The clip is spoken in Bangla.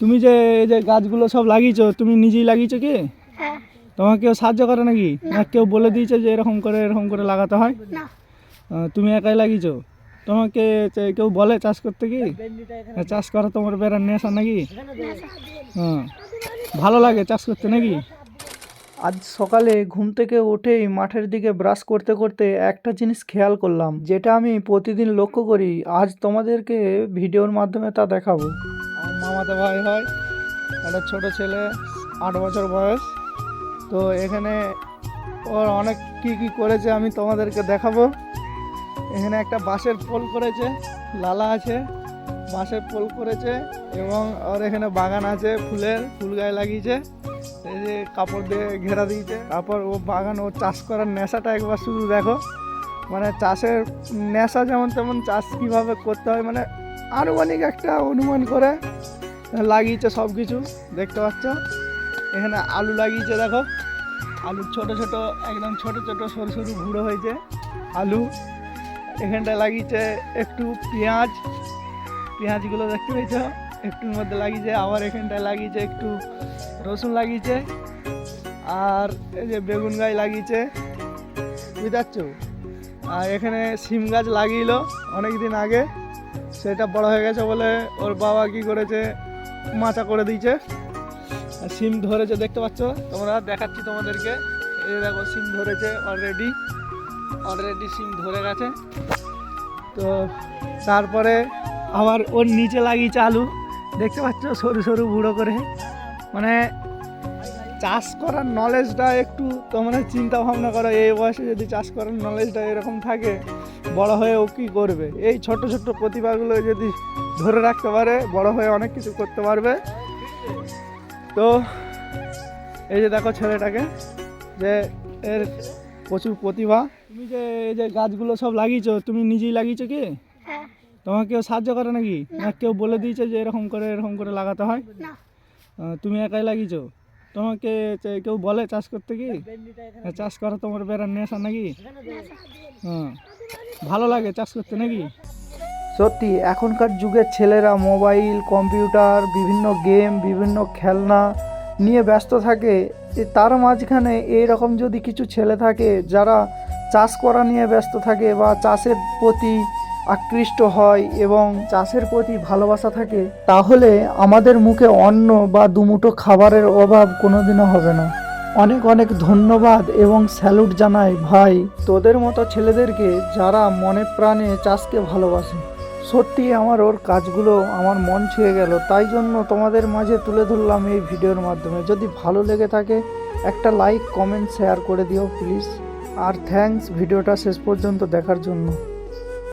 তুমি যে এই যে গাছগুলো সব লাগিয়েছো, তুমি নিজেই লাগিয়েছো কি? হ্যাঁ। তোমাকে কেউ সাহায্য করে নাকি? না। না কেউ বলে দিয়েছে যে এরকম করে লাগাতে হয়? না। তুমি একাই লাগিয়েছো? তোমাকে কেউ বলে চাষ করতে কি? চাষ করা তোমার বেড়ার নেশা নাকি? হ্যাঁ, ভালো লাগে চাষ করতে নাকি? আজ সকালে ঘুম থেকে উঠেই মাঠের দিকে ব্রাশ করতে করতে একটা জিনিস খেয়াল করলাম, যেটা আমি প্রতিদিন লক্ষ্য করি। আজ তোমাদেরকে ভিডিওর মাধ্যমে তা দেখাবো। আমার মামাতো ভাই হয়, একটা ছোট ছেলে, 8 বছর বয়স। তো এখানে ওর অনেক কি করেছে আমি তোমাদেরকে দেখাবো। এখানে একটা বাঁশের পোল করেছে, লালা আছে, বাঁশের পোল করেছে এবং ওর এখানে বাগান আছে, ফুল গায়ে লাগিয়েছে, এই যে কাপড় দিয়ে ঘেরা দিয়েছে। তারপর ও বাগান, ওর চাষ করার নেশাটা একবার শুধু দেখো। মানে চাষের নেশা যেমন তেমন চাষ কীভাবে করতে হয়, মানে আনুমানিক একটা অনুমান করে লাগিয়েছে সব কিছু। দেখতে পাচ্ছ এখানে আলু লাগিয়েছে, দেখো আলু ছোট একদম ছোট সরু ভুড়ো হয়েছে আলু। এখানটায় লাগিয়েছে একটু পেঁয়াজগুলো দেখতে পেয়েছ, একটুর মধ্যে লাগিয়েছে। আবার এখানটায় লাগিয়েছে একটু রসুন লাগিয়েছে, আর এই যে বেগুন গাছ লাগিয়েছে, বুঝতে পারছো। আর এখানে সিম গাছ লাগিয়েছিল অনেক দিন আগে, সেটা বড় হয়ে গেছে বলে ওর বাবা কি করেছে, মাচা করে দিয়েছে। আর সিম ধরেছে, দেখতে পাচ্ছ তোমরা, দেখাচ্ছি তোমাদেরকে। এই দেখো সিম ধরেছে অলরেডি সিম ধরে গেছে। তো তারপরে আবার ওর নিচে লাগিয়েছে আলু, দেখতে পাচ্ছ সরু বুড়ো করে। মানে চাষ করার নলেজটা একটু তোমরা চিন্তা ভাবনা করো, এই বয়সে যদি চাষ করার নলেজটা এরকম থাকে, বড় হয়ে ও কী করবে। এই ছোট প্রতিভাগুলো যদি ধরে রাখতে পারে, বড় হয়ে অনেক কিছু করতে পারবে। তো এই যে দেখো ছেলেটাকে, যে এর প্রচুর প্রতিভা। তুমি যে এই যে গাছগুলো সব লাগিয়েছো, তুমি নিজেই লাগিয়েছো কি? হ্যাঁ। তোমাকে কেউ সাহায্য করে নাকি? না কেউ বলে দিয়েছে যে এরকম করে লাগাতে হয়? না। তুমি একাই লাগিয়েছো? তোমাকে কেউ বলে চাষ করতে কি? চাষ করা তোমার বেড়ার নেশা নাকি? হ্যাঁ, ভালো লাগে চাষ করতে নাকি? সত্যি এখনকার যুগের ছেলেরা মোবাইল, কম্পিউটার, বিভিন্ন গেম, বিভিন্ন খেলনা নিয়ে ব্যস্ত থাকে। তার মাঝখানে এইরকম যদি কিছু ছেলে থাকে যারা চাষ করা নিয়ে ব্যস্ত থাকে বা চাষের প্রতি আকৃষ্ট হয় এবং চাষের প্রতি ভালোবাসা থাকে, তাহলে আমাদের মুখে অন্ন বা দুমুঠো খাবারের অভাব কোনোদিনও হবে না। অনেক ধন্যবাদ এবং স্যালুট জানাই ভাই তোদের মতো ছেলেদেরকে, যারা মনে প্রাণে চাষকে ভালোবাসে। সত্যি আমার ওর কাজগুলো আমার মন ছুঁয়ে গেল, তাই জন্য তোমাদের মাঝে তুলে ধরলাম এই ভিডিওর মাধ্যমে। যদি ভালো লেগে থাকে একটা লাইক, কমেন্ট, শেয়ার করে দিও প্লিজ। আর থ্যাঙ্কস ভিডিওটা শেষ পর্যন্ত দেখার জন্য।